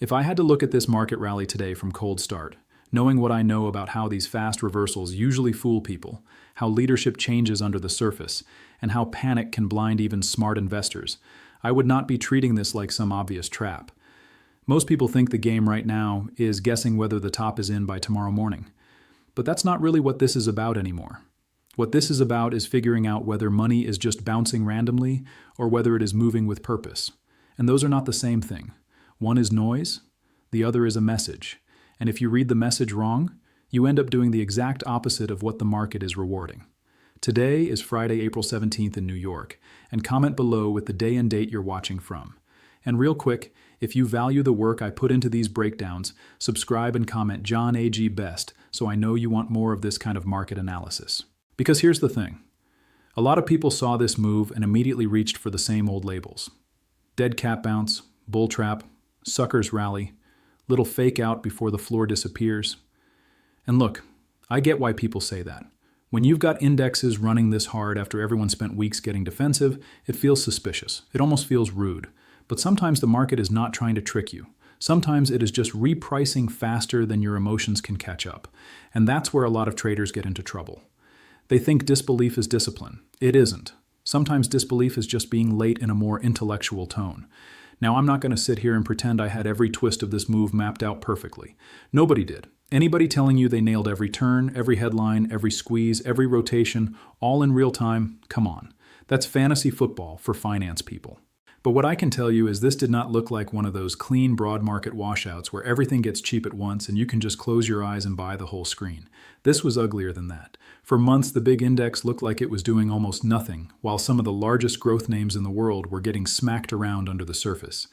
If I had to look at this market rally today from cold start, knowing what I know about how these fast reversals usually fool people, how leadership changes under the surface, and how panic can blind even smart investors, I would not be treating this like some obvious trap. Most people think the game right now is guessing whether the top is in by tomorrow morning. But that's not really what this is about anymore. What this is about is figuring out whether money is just bouncing randomly or whether it is moving with purpose. And those are not the same thing. One is noise, the other is a message. And if you read the message wrong, you end up doing the exact opposite of what the market is rewarding. Today is Friday, April 17th in New York, and comment below with the day and date you're watching from. And real quick, if you value the work I put into these breakdowns, subscribe and comment John A.G. Best so I know you want more of this kind of market analysis. Because here's the thing. A lot of people saw this move and immediately reached for the same old labels. Dead cat bounce, bull trap, suckers rally, little fake out before the floor disappears. And look, I get why people say that. When you've got indexes running this hard after everyone spent weeks getting defensive, it feels suspicious. It almost feels rude. But sometimes the market is not trying to trick you. Sometimes it is just repricing faster than your emotions can catch up. And that's where a lot of traders get into trouble. They think disbelief is discipline. It isn't. Sometimes disbelief is just being late in a more intellectual tone. Now, I'm not going to sit here and pretend I had every twist of this move mapped out perfectly. Nobody did. Anybody telling you they nailed every turn, every headline, every squeeze, every rotation, all in real time, come on. That's fantasy football for finance people. But what I can tell you is this did not look like one of those clean broad market washouts where everything gets cheap at once and you can just close your eyes and buy the whole screen. This was uglier than that. For months, the big index looked like it was doing almost nothing, while some of the largest growth names in the world were getting smacked around under the surface.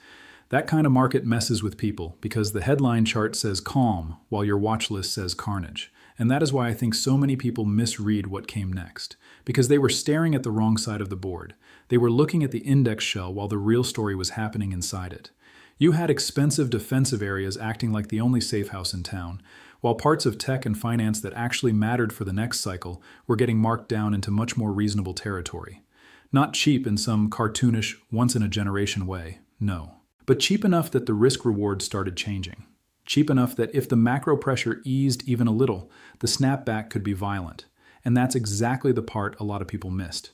That kind of market messes with people because the headline chart says calm while your watch list says carnage. And that is why I think so many people misread what came next, because they were staring at the wrong side of the board. They were looking at the index shell while the real story was happening inside it. You had expensive defensive areas acting like the only safe house in town, while parts of tech and finance that actually mattered for the next cycle were getting marked down into much more reasonable territory. Not cheap in some cartoonish, once-in-a-generation way, no. But cheap enough that the risk-reward started changing. Cheap enough that if the macro pressure eased even a little, the snapback could be violent. And that's exactly the part a lot of people missed.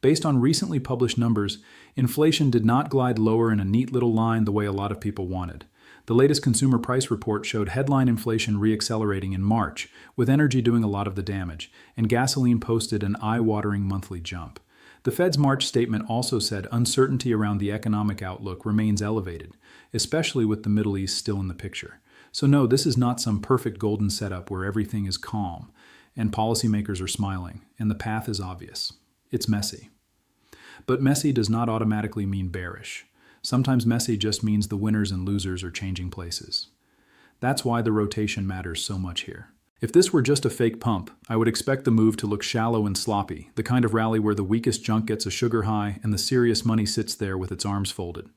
Based on recently published numbers, inflation did not glide lower in a neat little line the way a lot of people wanted. The latest consumer price report showed headline inflation reaccelerating in March, with energy doing a lot of the damage, and gasoline posted an eye-watering monthly jump. The Fed's March statement also said uncertainty around the economic outlook remains elevated, especially with the Middle East still in the picture. So no, this is not some perfect golden setup where everything is calm, and policymakers are smiling, and the path is obvious. It's messy. But messy does not automatically mean bearish. Sometimes messy just means the winners and losers are changing places. That's why the rotation matters so much here. If this were just a fake pump, I would expect the move to look shallow and sloppy, the kind of rally where the weakest junk gets a sugar high and the serious money sits there with its arms folded.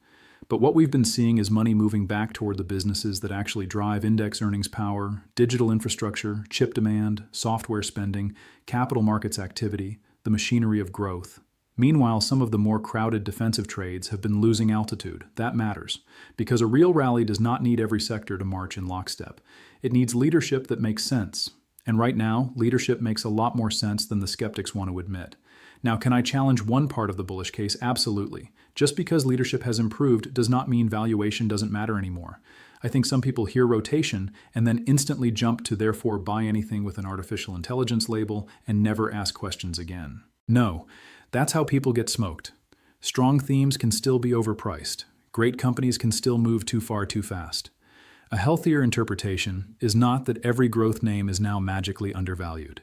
But what we've been seeing is money moving back toward the businesses that actually drive index earnings power, digital infrastructure, chip demand, software spending, capital markets activity, the machinery of growth. Meanwhile, some of the more crowded defensive trades have been losing altitude. That matters, because a real rally does not need every sector to march in lockstep. It needs leadership that makes sense. And right now, leadership makes a lot more sense than the skeptics want to admit. Now, can I challenge one part of the bullish case? Absolutely. Just because leadership has improved does not mean valuation doesn't matter anymore. I think some people hear rotation and then instantly jump to therefore buy anything with an artificial intelligence label and never ask questions again. No. That's how people get smoked. Strong themes can still be overpriced. Great companies can still move too far too fast. A healthier interpretation is not that every growth name is now magically undervalued.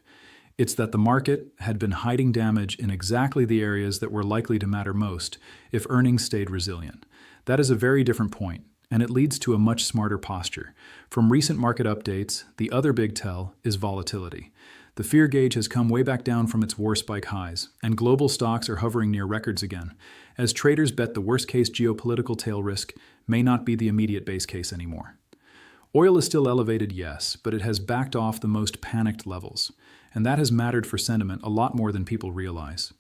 It's that the market had been hiding damage in exactly the areas that were likely to matter most if earnings stayed resilient. That is a very different point, and it leads to a much smarter posture. From recent market updates, the other big tell is volatility. The fear gauge has come way back down from its war spike highs, and global stocks are hovering near records again, as traders bet the worst-case geopolitical tail risk may not be the immediate base case anymore. Oil is still elevated, yes, but it has backed off the most panicked levels, and that has mattered for sentiment a lot more than people realize.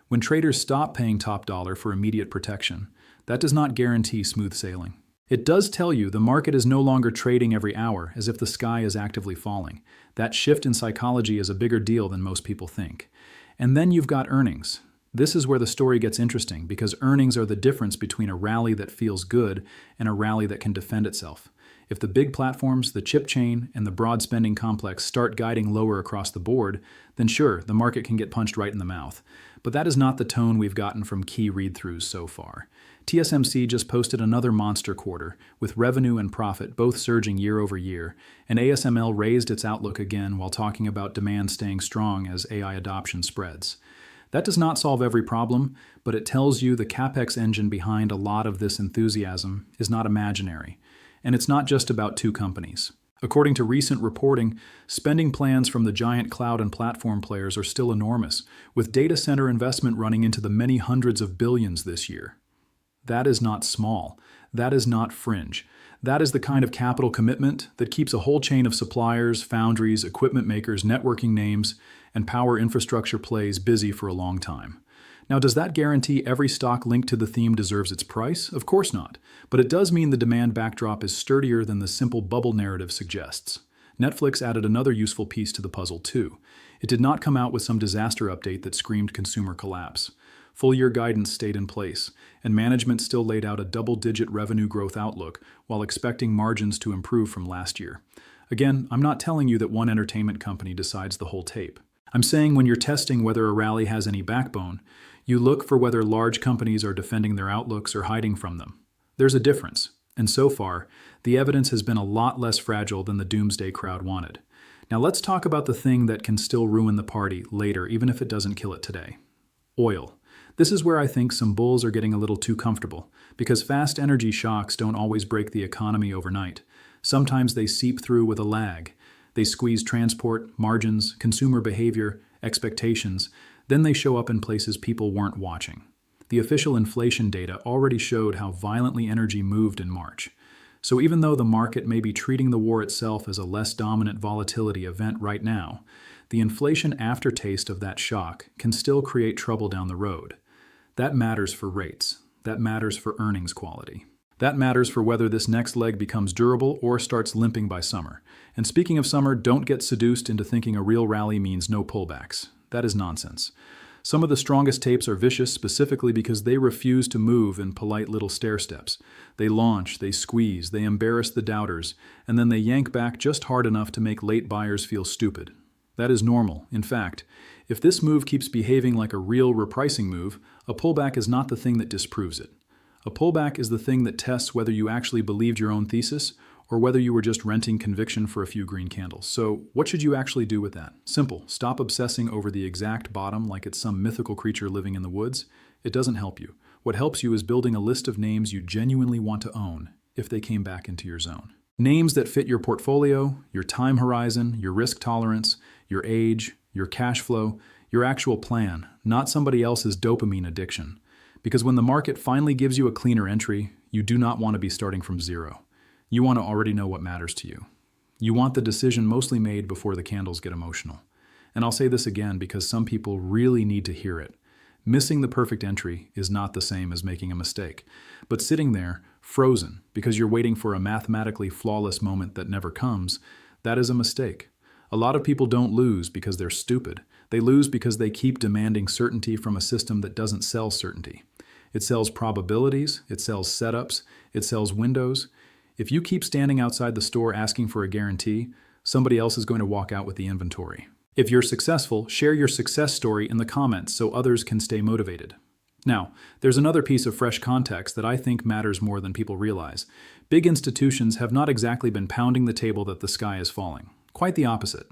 When traders stop paying top dollar for immediate protection, that does not guarantee smooth sailing. It does tell you the market is no longer trading every hour as if the sky is actively falling. That shift in psychology is a bigger deal than most people think. And then you've got earnings. This is where the story gets interesting because earnings are the difference between a rally that feels good and a rally that can defend itself. If the big platforms, the chip chain, and the broad spending complex start guiding lower across the board, then sure, the market can get punched right in the mouth. But that is not the tone we've gotten from key read-throughs so far. TSMC just posted another monster quarter, with revenue and profit both surging year over year, and ASML raised its outlook again while talking about demand staying strong as AI adoption spreads. That does not solve every problem, but it tells you the CapEx engine behind a lot of this enthusiasm is not imaginary. And it's not just about two companies. According to recent reporting, spending plans from the giant cloud and platform players are still enormous, with data center investment running into the many hundreds of billions this year. That is not small. That is not fringe. That is the kind of capital commitment that keeps a whole chain of suppliers, foundries, equipment makers, networking names, and power infrastructure plays busy for a long time. Now, does that guarantee every stock linked to the theme deserves its price? Of course not. But it does mean the demand backdrop is sturdier than the simple bubble narrative suggests. Netflix added another useful piece to the puzzle, too. It did not come out with some disaster update that screamed consumer collapse. Full-year guidance stayed in place, and management still laid out a double-digit revenue growth outlook while expecting margins to improve from last year. Again, I'm not telling you that one entertainment company decides the whole tape. I'm saying when you're testing whether a rally has any backbone, you look for whether large companies are defending their outlooks or hiding from them. There's a difference, and so far, the evidence has been a lot less fragile than the doomsday crowd wanted. Now let's talk about the thing that can still ruin the party later, even if it doesn't kill it today. Oil. This is where I think some bulls are getting a little too comfortable, because fast energy shocks don't always break the economy overnight. Sometimes they seep through with a lag. They squeeze transport, margins, consumer behavior, expectations. Then they show up in places people weren't watching. The official inflation data already showed how violently energy moved in March. So even though the market may be treating the war itself as a less dominant volatility event right now, the inflation aftertaste of that shock can still create trouble down the road. That matters for rates. That matters for earnings quality. That matters for whether this next leg becomes durable or starts limping by summer. And speaking of summer, don't get seduced into thinking a real rally means no pullbacks. That is nonsense. Some of the strongest tapes are vicious specifically because they refuse to move in polite little stair steps. They launch, they squeeze, they embarrass the doubters, and then they yank back just hard enough to make late buyers feel stupid. That is normal. In fact, if this move keeps behaving like a real repricing move, a pullback is not the thing that disproves it. A pullback is the thing that tests whether you actually believed your own thesis or whether you were just renting conviction for a few green candles. So what should you actually do with that? Simple. Stop obsessing over the exact bottom like it's some mythical creature living in the woods. It doesn't help you. What helps you is building a list of names you genuinely want to own if they came back into your zone. Names that fit your portfolio, your time horizon, your risk tolerance, your age, your cash flow, your actual plan, not somebody else's dopamine addiction. Because when the market finally gives you a cleaner entry, you do not want to be starting from zero. You want to already know what matters to you. You want the decision mostly made before the candles get emotional. And I'll say this again because some people really need to hear it. Missing the perfect entry is not the same as making a mistake. But sitting there, frozen, because you're waiting for a mathematically flawless moment that never comes, that is a mistake. A lot of people don't lose because they're stupid. They lose because they keep demanding certainty from a system that doesn't sell certainty. It sells probabilities, it sells setups, it sells windows. If you keep standing outside the store asking for a guarantee, somebody else is going to walk out with the inventory. If you're successful, share your success story in the comments so others can stay motivated. Now, there's another piece of fresh context that I think matters more than people realize. Big institutions have not exactly been pounding the table that the sky is falling. Quite the opposite.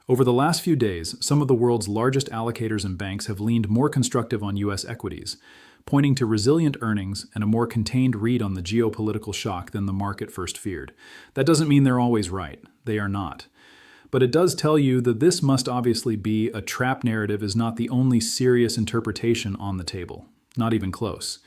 Over the last few days, some of the world's largest allocators and banks have leaned more constructive on U.S. equities, pointing to resilient earnings and a more contained read on the geopolitical shock than the market first feared. That doesn't mean they're always right. They are not. But it does tell you that this must obviously be a trap narrative is not the only serious interpretation on the table. Not even close.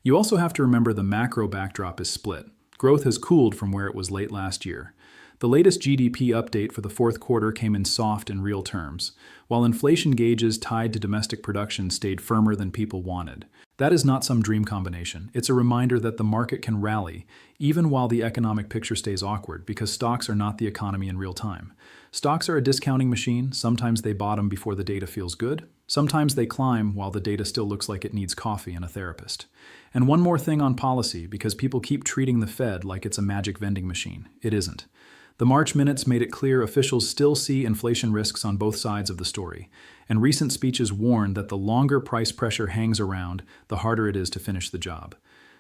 You also have to remember the macro backdrop is split. Growth has cooled from where it was late last year. The latest GDP update for the fourth quarter came in soft in real terms. while inflation gauges tied to domestic production stayed firmer than people wanted. That is not some dream combination. It's a reminder that the market can rally, even while the economic picture stays awkward, because stocks are not the economy in real time. Stocks are a discounting machine. Sometimes they bottom before the data feels good. Sometimes they climb while the data still looks like it needs coffee and a therapist. And one more thing on policy, because people keep treating the Fed like it's a magic vending machine. It isn't. The March minutes made it clear officials still see inflation risks on both sides of the story, and recent speeches warned that the longer price pressure hangs around, the harder it is to finish the job.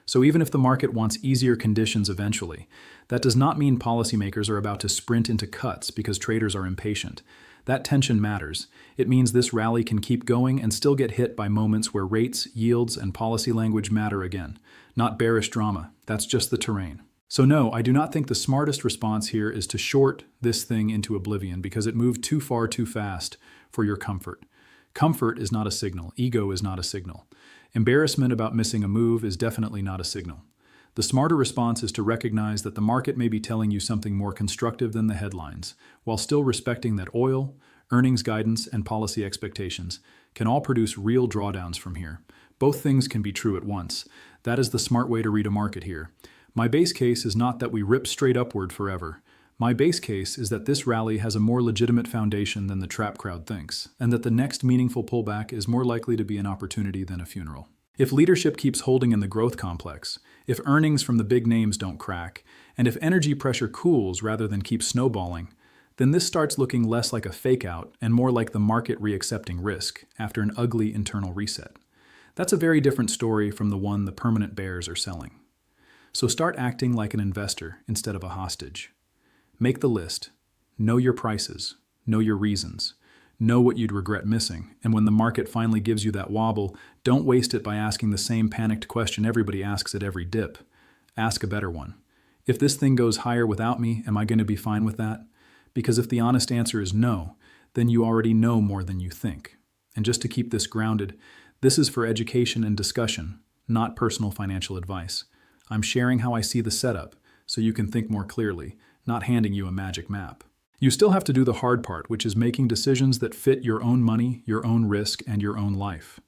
So even if the market wants easier conditions eventually, that does not mean policymakers are about to sprint into cuts because traders are impatient. That tension matters. It means this rally can keep going and still get hit by moments where rates, yields, and policy language matter again. Not bearish drama. That's just the terrain. So no, I do not think the smartest response here is to short this thing into oblivion because it moved too far too fast for your comfort. Comfort is not a signal. Ego is not a signal. Embarrassment about missing a move is definitely not a signal. The smarter response is to recognize that the market may be telling you something more constructive than the headlines, while still respecting that oil, earnings guidance, and policy expectations can all produce real drawdowns from here. Both things can be true at once. That is the smart way to read a market here. My base case is not that we rip straight upward forever. My base case is that this rally has a more legitimate foundation than the trap crowd thinks, and that the next meaningful pullback is more likely to be an opportunity than a funeral. If leadership keeps holding in the growth complex, if earnings from the big names don't crack, and if energy pressure cools rather than keeps snowballing, then this starts looking less like a fake out and more like the market reaccepting risk after an ugly internal reset. That's a very different story from the one the permanent bears are selling. So start acting like an investor instead of a hostage. Make the list. Know your prices. Know your reasons. Know what you'd regret missing. And when the market finally gives you that wobble, don't waste it by asking the same panicked question everybody asks at every dip. Ask a better one. If this thing goes higher without me, am I going to be fine with that? Because if the honest answer is no, then you already know more than you think. And just to keep this grounded, this is for education and discussion, not personal financial advice. I'm sharing how I see the setup, so you can think more clearly, not handing you a magic map. You still have to do the hard part, which is making decisions that fit your own money, your own risk, and your own life.